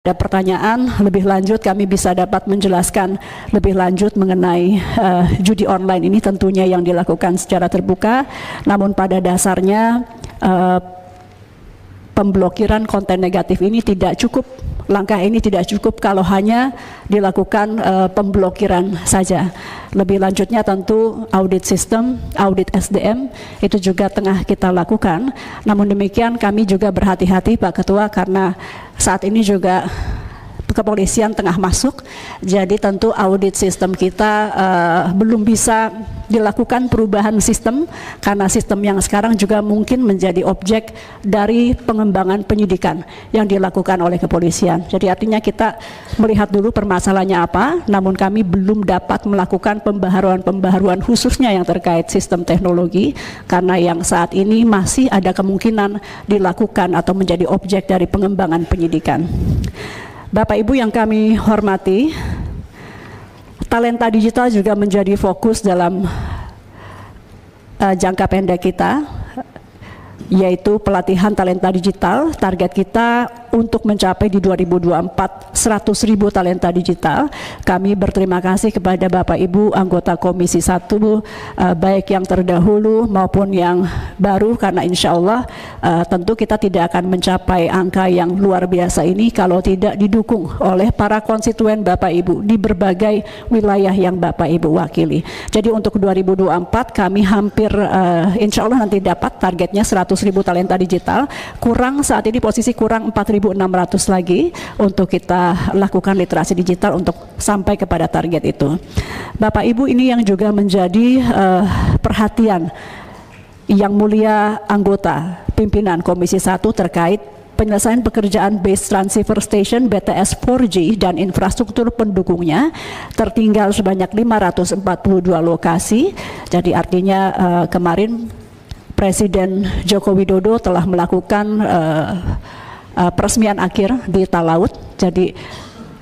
Ada pertanyaan lebih lanjut, kami bisa dapat menjelaskan lebih lanjut mengenai judi online ini, tentunya yang dilakukan secara terbuka, namun pada dasarnya pemblokiran konten negatif ini tidak cukup. Langkah ini tidak cukup kalau hanya dilakukan pemblokiran saja. Lebih lanjutnya tentu audit sistem, audit SDM itu juga tengah kita lakukan. Namun demikian kami juga berhati-hati Pak Ketua, karena saat ini juga kepolisian tengah masuk, jadi tentu audit sistem kita belum bisa dilakukan perubahan sistem, karena sistem yang sekarang juga mungkin menjadi objek dari pengembangan penyidikan yang dilakukan oleh kepolisian. Jadi artinya kita melihat dulu permasalahannya apa, namun kami belum dapat melakukan pembaharuan khususnya yang terkait sistem teknologi, karena yang saat ini masih ada kemungkinan dilakukan atau menjadi objek dari pengembangan penyidikan. Bapak Ibu yang kami hormati, talenta digital juga menjadi fokus dalam jangka pendek kita, yaitu pelatihan talenta digital. Target kita untuk mencapai di 2024 100.000 talenta digital. Kami berterima kasih kepada Bapak Ibu anggota Komisi 1, baik yang terdahulu maupun yang baru, karena insya Allah tentu kita tidak akan mencapai angka yang luar biasa ini kalau tidak didukung oleh para konstituen Bapak Ibu di berbagai wilayah yang Bapak Ibu wakili. Jadi untuk 2024 kami hampir insya Allah nanti dapat targetnya 100.000 talenta digital. Kurang saat ini posisi kurang 4.600 lagi untuk kita lakukan literasi digital untuk sampai kepada target itu. Bapak Ibu, ini yang juga menjadi perhatian yang mulia anggota pimpinan Komisi 1 terkait penyelesaian pekerjaan Base Transceiver Station BTS 4G dan infrastruktur pendukungnya. Tertinggal sebanyak 542 lokasi. Jadi artinya kemarin Presiden Joko Widodo telah melakukan peresmian akhir di Talaut, jadi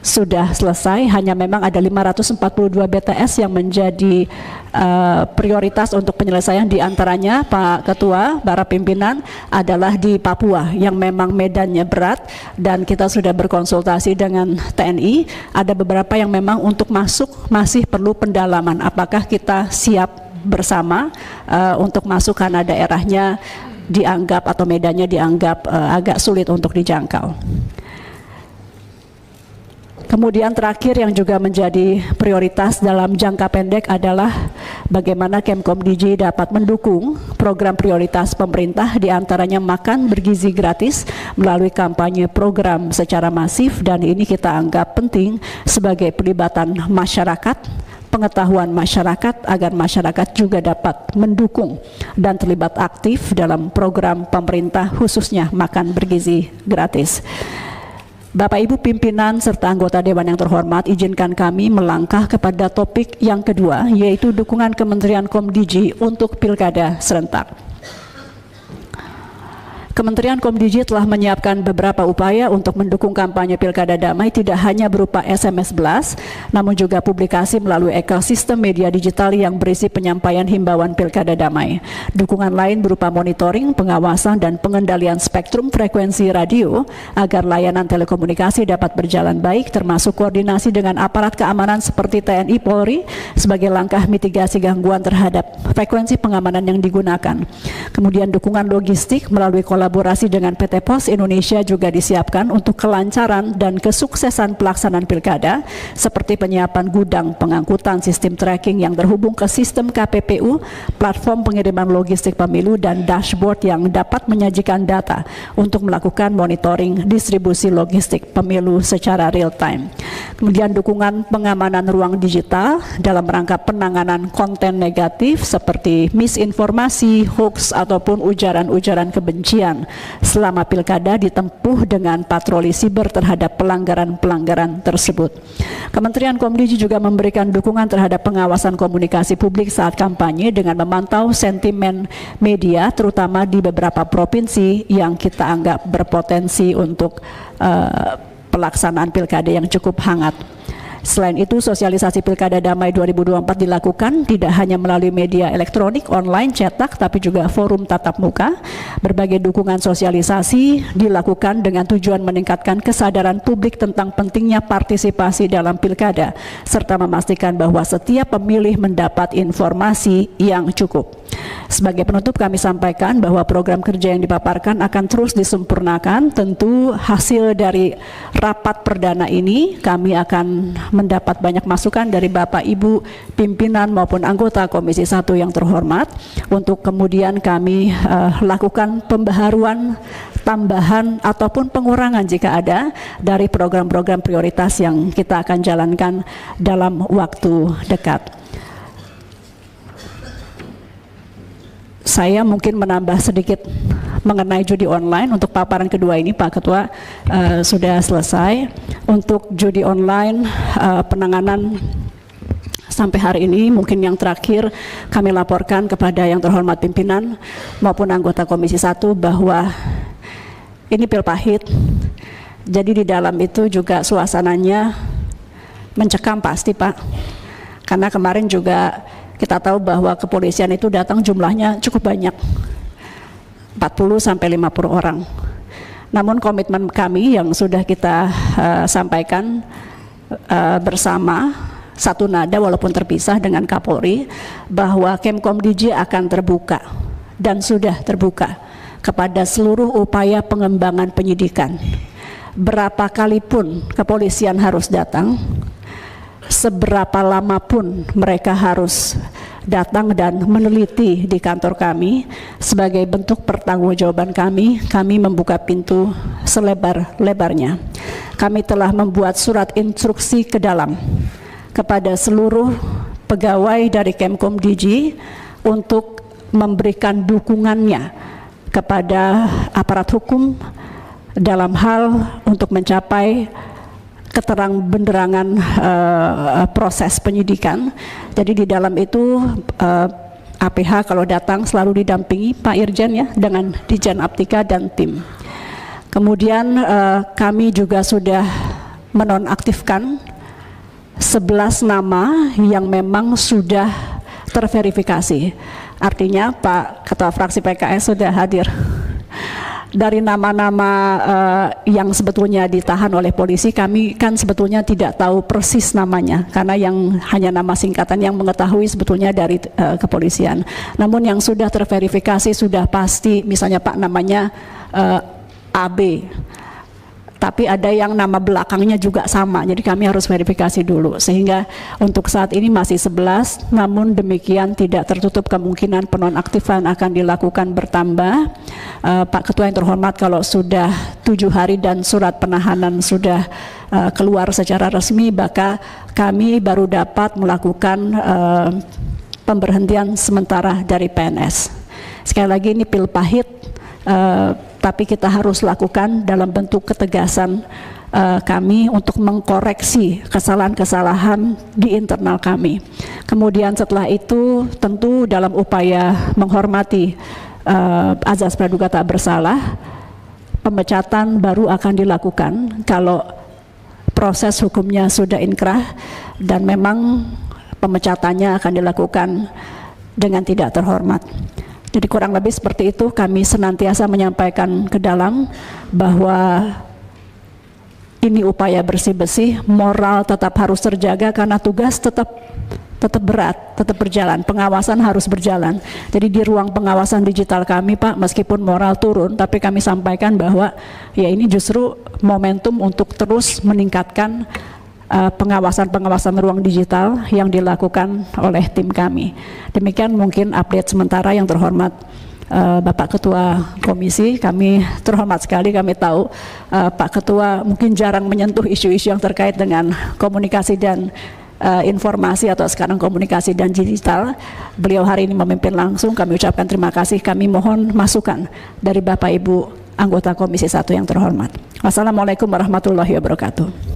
sudah selesai. Hanya memang ada 542 BTS yang menjadi prioritas untuk penyelesaian, diantaranya Pak Ketua, para pimpinan adalah di Papua yang memang medannya berat, dan kita sudah berkonsultasi dengan TNI. Ada beberapa yang memang untuk masuk masih perlu pendalaman, apakah kita siap bersama untuk masuk karena daerahnya dianggap atau medannya dianggap agak sulit untuk dijangkau. Kemudian terakhir yang juga menjadi prioritas dalam jangka pendek adalah bagaimana Kemkomdigi dapat mendukung program prioritas pemerintah, diantaranya makan bergizi gratis melalui kampanye program secara masif, dan ini kita anggap penting sebagai pelibatan masyarakat, pengetahuan masyarakat, agar masyarakat juga dapat mendukung dan terlibat aktif dalam program pemerintah khususnya makan bergizi gratis. Bapak Ibu pimpinan serta anggota Dewan yang terhormat, izinkan kami melangkah kepada topik yang kedua, yaitu dukungan Kementerian Komdigi untuk Pilkada serentak. Kementerian Komdigi telah menyiapkan beberapa upaya untuk mendukung kampanye Pilkada Damai, tidak hanya berupa SMS blast, namun juga publikasi melalui ekosistem media digital yang berisi penyampaian himbauan Pilkada Damai. Dukungan lain berupa monitoring, pengawasan, dan pengendalian spektrum frekuensi radio agar layanan telekomunikasi dapat berjalan baik, termasuk koordinasi dengan aparat keamanan seperti TNI Polri sebagai langkah mitigasi gangguan terhadap frekuensi pengamanan yang digunakan. Kemudian dukungan logistik melalui kolaborasi dengan PT Pos Indonesia juga disiapkan untuk kelancaran dan kesuksesan pelaksanaan pilkada, seperti penyiapan gudang pengangkutan, sistem tracking yang terhubung ke sistem KPPU, platform pengiriman logistik pemilu, dan dashboard yang dapat menyajikan data untuk melakukan monitoring distribusi logistik pemilu secara real time. Kemudian dukungan pengamanan ruang digital dalam rangka penanganan konten negatif seperti misinformasi, hoax, ataupun ujaran-ujaran kebencian selama pilkada ditempuh dengan patroli siber terhadap pelanggaran-pelanggaran tersebut. Kementerian Komdigi juga memberikan dukungan terhadap pengawasan komunikasi publik saat kampanye dengan memantau sentimen media, terutama di beberapa provinsi yang kita anggap berpotensi untuk pelaksanaan pilkada yang cukup hangat. Selain itu, sosialisasi Pilkada Damai 2024 dilakukan tidak hanya melalui media elektronik, online, cetak, tapi juga forum tatap muka. Berbagai dukungan sosialisasi dilakukan dengan tujuan meningkatkan kesadaran publik tentang pentingnya partisipasi dalam Pilkada, serta memastikan bahwa setiap pemilih mendapat informasi yang cukup. Sebagai penutup, kami sampaikan bahwa program kerja yang dipaparkan akan terus disempurnakan. Tentu hasil dari rapat perdana ini kami akan mendapat banyak masukan dari Bapak Ibu pimpinan maupun anggota Komisi 1 yang terhormat, untuk kemudian kami lakukan pembaharuan, tambahan ataupun pengurangan jika ada dari program-program prioritas yang kita akan jalankan dalam waktu dekat. Saya mungkin menambah sedikit mengenai judi online. Untuk paparan kedua ini Pak Ketua sudah selesai. Untuk judi online penanganan sampai hari ini, mungkin yang terakhir kami laporkan kepada yang terhormat pimpinan maupun anggota Komisi 1 bahwa ini pil pahit. Jadi di dalam itu juga suasananya mencekam pasti Pak. Karena kemarin juga kita tahu bahwa kepolisian itu datang jumlahnya cukup banyak, 40 sampai 50 orang. Namun komitmen kami yang sudah kita sampaikan bersama satu nada walaupun terpisah dengan Kapolri, bahwa Kemkomdiji akan terbuka dan sudah terbuka kepada seluruh upaya pengembangan penyidikan. Berapa kali pun kepolisian harus datang, seberapa lama pun mereka harus datang dan meneliti di kantor kami, sebagai bentuk pertanggungjawaban kami membuka pintu selebar-lebarnya. Kami telah membuat surat instruksi ke dalam kepada seluruh pegawai dari Kemkomdiji untuk memberikan dukungannya kepada aparat hukum dalam hal untuk mencapai keterang benderangan proses penyidikan. Jadi di dalam itu APH kalau datang selalu didampingi Pak Irjen ya, dengan Dijen Aptika dan tim. Kemudian kami juga sudah menonaktifkan 11 nama yang memang sudah terverifikasi. Artinya Pak Ketua Fraksi PKS sudah hadir. Dari nama-nama yang sebetulnya ditahan oleh polisi, kami kan sebetulnya tidak tahu persis namanya, karena yang hanya nama singkatan yang mengetahui sebetulnya dari kepolisian. Namun yang sudah terverifikasi sudah pasti, misalnya Pak namanya AB, tapi ada yang nama belakangnya juga sama, jadi kami harus verifikasi dulu. Sehingga untuk saat ini masih 11, namun demikian tidak tertutup kemungkinan penonaktifan akan dilakukan bertambah. Pak Ketua yang terhormat, kalau sudah 7 hari dan surat penahanan sudah keluar secara resmi, maka kami baru dapat melakukan pemberhentian sementara dari PNS. Sekali lagi ini pil pahit, tapi kita harus lakukan dalam bentuk ketegasan kami untuk mengkoreksi kesalahan-kesalahan di internal kami. Kemudian setelah itu tentu dalam upaya menghormati azas praduga tak bersalah, pemecatan baru akan dilakukan kalau proses hukumnya sudah inkrah dan memang pemecatannya akan dilakukan dengan tidak terhormat. Jadi kurang lebih seperti itu, kami senantiasa menyampaikan ke dalam bahwa ini upaya bersih-bersih, moral tetap harus terjaga karena tugas tetap berat, tetap berjalan, pengawasan harus berjalan. Jadi di ruang pengawasan digital kami Pak, meskipun moral turun, tapi kami sampaikan bahwa ya ini justru momentum untuk terus meningkatkan pengawasan ruang digital yang dilakukan oleh tim kami. Demikian mungkin update sementara yang terhormat Bapak Ketua Komisi. Kami terhormat sekali, kami tahu Pak Ketua mungkin jarang menyentuh isu-isu yang terkait dengan komunikasi dan informasi atau sekarang komunikasi dan digital. Beliau hari ini memimpin langsung, kami ucapkan terima kasih. Kami mohon masukan dari Bapak Ibu anggota Komisi 1 yang terhormat. Wassalamualaikum warahmatullahi wabarakatuh.